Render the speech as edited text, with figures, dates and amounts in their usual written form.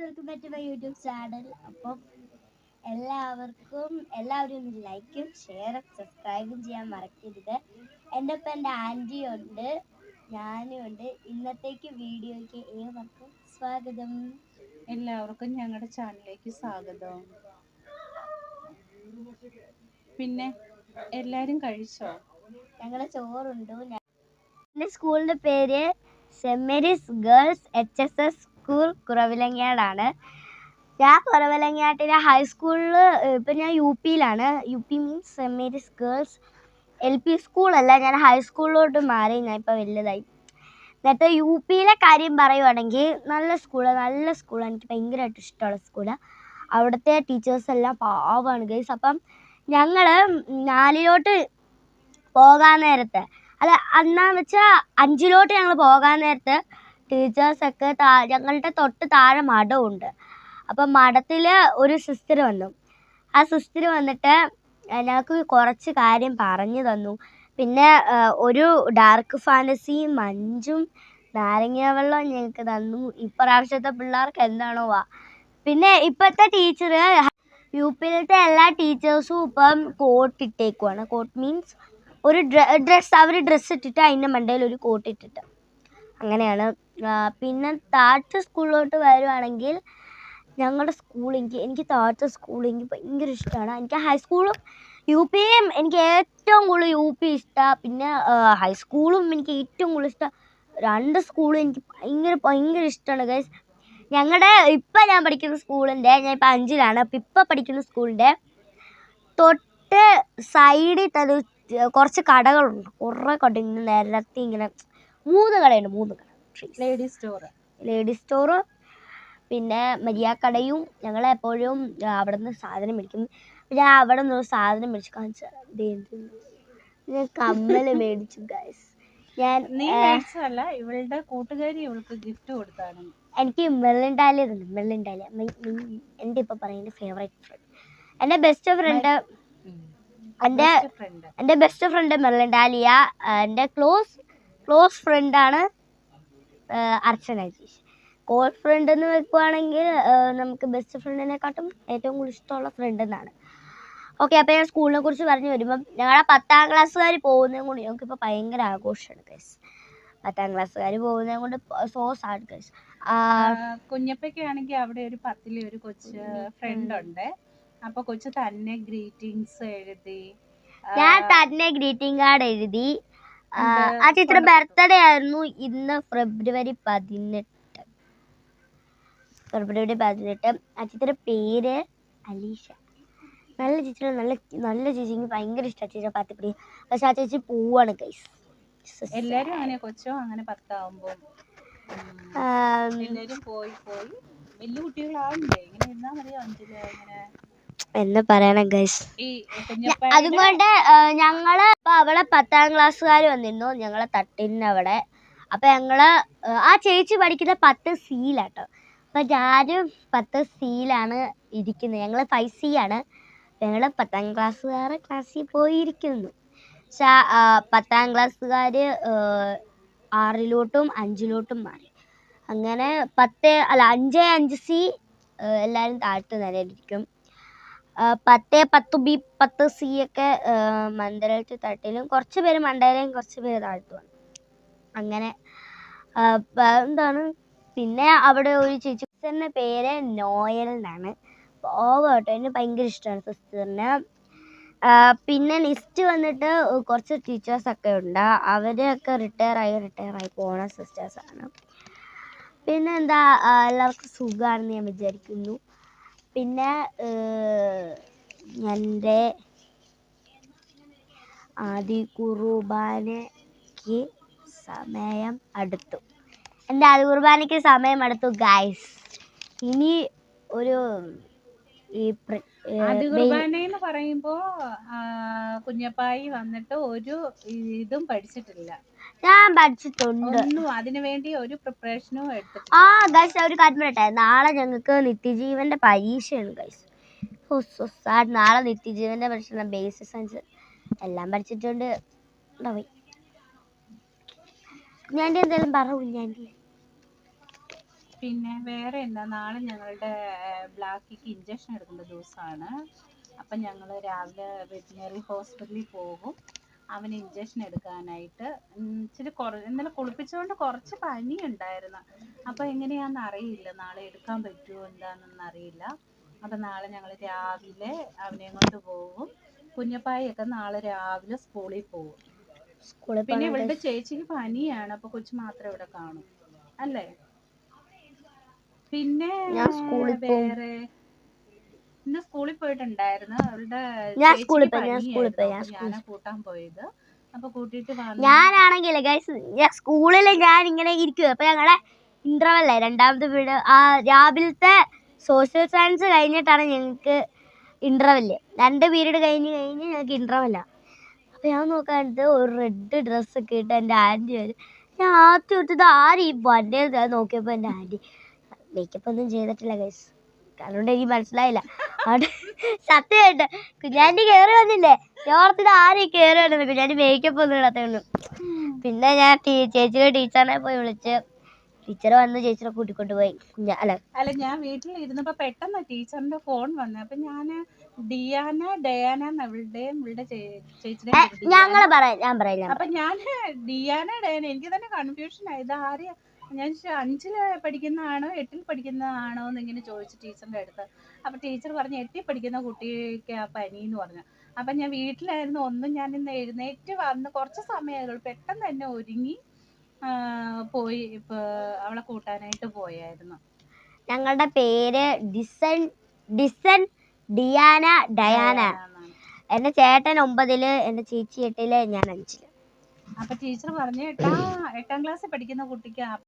Welcome back to my YouTube channel. അപ്പം എല്ലാവരും ഒന്ന് ലൈക്കും ഷെയറും സബ്സ്ക്രൈബും ചെയ്യാൻ മറക്കരുത്. എൻ്റെ ഒപ്പം എൻ്റെ ആൻറ്റിയുണ്ട്, ഞാനും ഉണ്ട്. ഇന്നത്തേക്ക് വീഡിയോയ്ക്ക് ഏവർക്കും സ്വാഗതം. എല്ലാവർക്കും ഞങ്ങളുടെ ചാനലിലേക്ക് സ്വാഗതം. പിന്നെ എല്ലാരും കഴിച്ചോ? ഞങ്ങളുടെ ചോറുണ്ട്. എൻ്റെ സ്കൂളിൻ്റെ പേര് സെന്റ് മേരീസ് ഗേൾസ് HSS സ്കൂൾ കുറവിലങ്ങാടാണ്. ഞാൻ കുറവിലങ്ങാട്ടിലെ ഹൈസ്കൂളിൽ ഇപ്പം ഞാൻ UP-യിലാണ്. UP മീൻസ് സെന്റ് മേരീസ് ഗേൾസ് LP സ്കൂളല്ല, ഞാൻ ഹൈസ്കൂളിലോട്ട് മാറി. ഞാൻ ഇപ്പോൾ വലുതായി. നേരത്തെ UP-യിലെ കാര്യം പറയുവാണെങ്കിൽ നല്ല സ്കൂളാണ്. എനിക്ക് ഭയങ്കരമായിട്ട് ഇഷ്ടമുള്ള സ്കൂളാണ്. അവിടുത്തെ ടീച്ചേഴ്സ് എല്ലാം പാവമാണ് ഗൈസ്. അപ്പം ഞങ്ങൾ 4-ലോട്ട് പോകാൻ നേരത്തെ, അല്ല അന്നാന്ന് വെച്ചാൽ 5-ലോട്ട് ഞങ്ങൾ പോകാൻ നേരത്ത് ടീച്ചേഴ്സൊക്കെ ഞങ്ങളുടെ തൊട്ട് താഴെ മഠമുണ്ട്. അപ്പം മഠത്തിൽ ഒരു സിസ്റ്റർ വന്നു. ആ സിസ്റ്റർ വന്നിട്ട് ഞങ്ങൾക്ക് കുറച്ച് കാര്യം പറഞ്ഞു തന്നു. പിന്നെ ഒരു ഡാർക്ക് ഫാൻറ്റസിയും മഞ്ചും നാരങ്ങ വെള്ളവും ഞങ്ങൾക്ക് തന്നു. ഇപ്രാവശ്യത്തെ പിള്ളേർക്ക് എന്താണോ പിന്നെ ഇപ്പോഴത്തെ ടീച്ചർ UP-യിലത്തെ എല്ലാ ടീച്ചേഴ്സും ഇപ്പം കോട്ട് ഇട്ടേക്കുവാണ്. കോട്ട് മീൻസ് ഒരു ഡ്രസ്സ് ഇട്ടിട്ട് അതിൻ്റെ മണ്ടയിൽ ഒരു കോട്ട് ഇട്ടിട്ട് അങ്ങനെയാണ്. പിന്നെ താഴത്തെ സ്കൂളിലോട്ട് വരുവാണെങ്കിൽ ഞങ്ങളുടെ സ്കൂൾ എനിക്ക് താഴത്തെ സ്കൂൾ എനിക്ക് ഭയങ്കര ഇഷ്ടമാണ്. എനിക്ക് ഹൈസ്കൂളും UP-യും എനിക്ക് ഏറ്റവും കൂടുതൽ UP ഇഷ്ടമാണ്. പിന്നെ ഹൈസ്കൂളും എനിക്ക് ഏറ്റവും കൂടുതൽ ഇഷ്ടം. 2 സ്കൂളും എനിക്ക് ഭയങ്കര ഇഷ്ടമാണ് ഗൈസ്. ഞങ്ങളുടെ ഇപ്പം ഞാൻ പഠിക്കുന്ന സ്കൂളിൻ്റെ, ഞാൻ ഇപ്പം 5-ലാണ്. അപ്പം ഇപ്പം പഠിക്കുന്ന സ്കൂളിൻ്റെ തൊട്ട് സൈഡിൽ തന്നെ കുറച്ച് കടകളുണ്ട്. കുറേ കട ഇങ്ങനെ നിരത്തി ഇങ്ങനെ 3 കടയുണ്ട്. ലേഡീസ് സ്റ്റോറ് പിന്നെ മരിയാക്കടയും. ഞങ്ങൾ എപ്പോഴും അവിടെ നിന്ന് സാധനം മേടിക്കും. ഞാൻ അവിടെ നിന്ന് ഒരു സാധനം മേടിച്ച് കാണിച്ചാൽ ഞാൻ കമ്മൽ മേടിച്ചു ഗൈസ്. ഇവളുടെ കൂട്ടുകാരി ഇവൾക്ക് ഗിഫ്റ്റ് കൊടുത്താണ്. എനിക്ക് മെർലിൻഡാലിയ എൻ്റെ ഇപ്പം പറയുന്നത് ഫേവറേറ്റ് ഫ്രണ്ട്, എൻ്റെ ബെസ്റ്റ് ഫ്രണ്ട്. എൻ്റെ ബെസ്റ്റ് ഫ്രണ്ട് മെർലിൻഡാലിയ. എൻ്റെ ക്ലോസ് ഫ്രണ്ടാണ് അർച്ചന ചേച്ചി. ക്ലോസ് ഫ്രണ്ട് എന്ന് വെക്കുവാണെങ്കിൽ നമുക്ക് ബെസ്റ്റ് ഫ്രണ്ടിനെക്കാട്ടും ഏറ്റവും കൂടുതൽ ഇഷ്ടമുള്ള ഫ്രണ്ട് എന്നാണ്. ഓക്കെ, അപ്പോൾ ഞാൻ സ്കൂളിനെ കുറിച്ച് പറഞ്ഞു വരുമ്പം ഞങ്ങളുടെ 10ാം ക്ലാസ്സുകാർ പോകുന്നതും കൊണ്ട് ഞങ്ങൾക്കിപ്പോൾ ഭയങ്കര ആഘോഷമാണ് ഗൈസ്. 10ാം ക്ലാസ്സുകാർ പോകുന്നതും കൊണ്ട് സോ സാഡ് ഗൈസ്. കുഞ്ഞപ്പയ്ക്കാണെങ്കിൽ അവിടെ ഒരു 10-ലെ ഒരു കൊച്ച് ഫ്രണ്ട് ഉണ്ട്. അപ്പൊ കൊച്ചു തന്നെ ഗ്രീറ്റിംഗ്സ് എഴുതി. ഞാൻ തന്നെ ഗ്രീറ്റിംഗ് കാർഡ് എഴുതി. ആ ചേച്ചിയുടെ ബർത്ത്ഡേ ആയിരുന്നു ഇന്ന് ഫെബ്രുവരി 18. ആ ചേച്ചിയുടെ പേര് അലീഷ. നല്ല ചേച്ചിയുടെ നല്ല ചേച്ചി. എനിക്ക് ഭയങ്കര ഇഷ്ടമാണ് ചേച്ചിയുടെ പത്തിപ്പിടി. പക്ഷെ ആ ചേച്ചി പോവാണ് ഗൈസ്. എല്ലാരും അങ്ങനെ കൊച്ചോ അങ്ങനെ 10 ആവുമ്പോൾ എല്ലാരും പോയി വലിയ കുട്ടികളാവണ്ടേ. ഇങ്ങനെ ഇരുന്നാ മതിയോ 5-ല് ഇങ്ങനെ എന്ന് പറയണം ഗൈസ്. അതുകൊണ്ട് ഞങ്ങള് ഇപ്പൊ അവിടെ 10ാം ക്ലാസ്സുകാർ വന്നിരുന്നു ഞങ്ങളെ തട്ടിന് അവിടെ. അപ്പൊ ഞങ്ങള് ആ ചേച്ചി പഠിക്കുന്ന 10C-ലാട്ടോ. അപ്പൊ ഞാനും 10C-ലാണ് ഇരിക്കുന്നത്. ഞങ്ങള് 5C ആണ്. ഞങ്ങള് 10ാം ക്ലാസ്സുകാരെ ക്ലാസ്സിൽ പോയിരിക്കുന്നു. പക്ഷെ 10ാം ക്ലാസ്സുകാര് 6-ലോട്ടും 5-ലോട്ടും മാറി. അങ്ങനെ 5C എല്ലാവരും താഴ്ത്തു നിലയിലിരിക്കും. 10B 10C ഒക്കെ മന്ദരത്ത് തട്ടിലും കുറച്ച് പേര് മണ്ടയിലും കുറച്ച് പേര് താഴ്ത്തുവാണ്. അങ്ങനെ എന്താണ്. പിന്നെ അവിടെ ഒരു സിസ്റ്ററിൻ്റെ പേര് നോയൽ എന്നാണ്. പോകട്ടോ, എന്നെ ഭയങ്കര ഇഷ്ടമാണ് സിസ്റ്ററിന്. പിന്നെ നെക്സ്റ്റ് വന്നിട്ട് കുറച്ച് ടീച്ചേഴ്സൊക്കെ ഉണ്ട്. അവരൊക്കെ റിട്ടയർ ആയി പോണ സിസ്റ്റേഴ്സാണ്. പിന്നെ എന്താ, എല്ലാവർക്കും സുഖമാണെന്ന് ഞാൻ വിചാരിക്കുന്നു. പിന്നെ എൻ്റെ ആദ്യ കുർബാനയ്ക്ക് സമയം അടുത്തു. എൻ്റെ ആദ്യ കുർബാനയ്ക്ക് സമയം അടുത്തു ഗൈസ്. ഇനി ഒരു കുർബാനയെന്ന് പറയുമ്പോ കുഞ്ഞപ്പായി വന്നിട്ട് ഒരു ഇതും പഠിച്ചിട്ടില്ല. ഞാൻ പഠിച്ചിട്ടുണ്ട്. അതിനു വേണ്ടി ഒരു പ്രിപ്പറേഷനും എടുത്തിട്ടില്ല. ഗൈസ്, ഒരു കാര്യം പറയട്ടെ. നാളെ ഞങ്ങൾക്ക് നിത്യജീവന്റെ പരീക്ഷയാണ് ഗൈസ്. നാളെ നിത്യജീവന്റെ പരീക്ഷ. ബേസിക് സയൻസ് എല്ലാം പഠിച്ചിട്ടുണ്ട്. ഞാൻ എന്തെങ്കിലും പറ കുഞ്ഞാൻ്റെ. പിന്നെ വേറെ എന്താ, നാളെ ഞങ്ങളുടെ ബ്ലാക്കിക്ക് ഇഞ്ചക്ഷൻ എടുക്കേണ്ട ദിവസമാണ്. അപ്പം ഞങ്ങൾ രാവിലെ വെറ്റിനറി ഹോസ്പിറ്റലിൽ പോകും അവന് ഇഞ്ചക്ഷൻ എടുക്കാനായിട്ട്. ഇച്ചിരി ഇന്നലെ കുളിപ്പിച്ചുകൊണ്ട് കുറച്ച് പനി ഉണ്ടായിരുന്നു. അപ്പോൾ എങ്ങനെയാണെന്ന് അറിയില്ല, നാളെ എടുക്കാൻ പറ്റുമോ എന്താണെന്നൊന്നും അറിയില്ല. അപ്പം നാളെ ഞങ്ങൾ രാവിലെ അവനെ കൊണ്ട് പോകും. കുഞ്ഞപ്പായൊക്കെ നാളെ രാവിലെ സ്കൂളിൽ പോകും. പിന്നെ ഇവളുടെ ചേച്ചിക്ക് പനിയാണ്, അപ്പോൾ കൊച്ചു മാത്രം ഇവിടെ കാണും അല്ലേ. പിന്നെ വേറെ ഇന്ന് സ്കൂളിൽ പോയിട്ടുണ്ടായിരുന്നു. അവളുടെ ചേച്ചിക്ക് പനിയായിരുന്നു, ഞാനാ കൂട്ടാൻ പോയത്. അപ്പൊ കൂട്ടിയിട്ട് ഞാനാണെങ്കിൽ ഞാൻ സ്കൂളിൽ ഞാൻ ഇങ്ങനെ ഇരിക്കുക. അപ്പൊ ഞങ്ങളുടെ ഇന്റർവെല്ലേ, രണ്ടാമത്തെ പീരീഡ്, ആ രാവിലത്തെ സോഷ്യൽ സയൻസ് കഴിഞ്ഞിട്ടാണ് ഞങ്ങൾക്ക് ഇന്റർവെല്ല്. 2 പീരീഡ് കഴിഞ്ഞ് ഞങ്ങൾക്ക് ഇന്റർവെല്ലാ. അപ്പൊ ഞാൻ നോക്കാണ്ട് ഒരു റെഡ് ഡ്രസ്സൊക്കെ ഇട്ട് എൻ്റെ ആൻറ്റി വരും. ഞാൻ ആദ്യം എടുത്തത് ആര് ഈ വന്നേന്ന് നോക്കിയപ്പോൾ എൻ്റെ ആൻറ്റി മേക്കപ്പ് ഒന്നും ചെയ്തിട്ടില്ല ഗൈസ്, അതുകൊണ്ട് എനിക്ക് മനസ്സിലായില്ല. അവിടെ സത്യമായിട്ട് കുഞ്ഞാൻറ്റി കയറി വന്നില്ലേ, ഞാൻ ഓർത്തിട്ട് ആരും കയറി വന്നത്, കുഞ്ഞാൻറ്റി മേക്കപ്പ് ഒന്നും ഇടാത്തതുകൊണ്ട്. പിന്നെ ഞാൻ ചേച്ചിയുടെ ടീച്ചറിനെ പോയി വിളിച്ച്, ടീച്ചർ വന്ന് ചേച്ചിനെ കൂട്ടിക്കൊണ്ട് പോയി. അല്ല ഞാൻ വീട്ടിൽ ഇരുന്നപ്പോ പെട്ടെന്ന് ടീച്ചറിന്റെ ഫോൺ വന്നു. അപ്പൊ ഞാന് ഡയാന ഇവളുടെ ചേച്ചിയുടെ ഞാൻ പറയാം. അപ്പൊ ഞാൻ ഡയാന എനിക്ക് തന്നെ കൺഫ്യൂഷൻ ആയത് ആരെയാ. ഞാൻ 5ൽ പഠിക്കുന്നതാണോ 8ൽ പഠിക്കുന്നതാണോ എന്ന് ഇങ്ങനെ ചോദിച്ചു ടീച്ചറിന്റെ അടുത്ത്. അപ്പൊ ടീച്ചർ പറഞ്ഞു 8ൽ പഠിക്കുന്ന കുട്ടിക്ക് ആ പനി എന്ന് പറഞ്ഞു. അപ്പൊ ഞാൻ വീട്ടിലായിരുന്നു. ഞാൻ ഇന്ന് എഴുന്നേറ്റ് വന്ന് കുറച്ച് സമയമായുള്ളൂ, പെട്ടെന്ന് തന്നെ ഒരുങ്ങി പോയി ഇപ്പൊ അവളെ കൂട്ടാനായിട്ട് പോയായിരുന്നു. ഞങ്ങളുടെ പേര് ഡിസൻ ഡിയാന ഡയാന. എന്റെ ചേട്ടൻ 9ൽ, എന്റെ ചേച്ചി 8ൽ, ഞാൻ 5ൽ. അപ്പൊ ടീച്ചർ പറഞ്ഞു 8ാം ക്ലാസ്സിൽ പഠിക്കുന്ന കുട്ടിക്ക്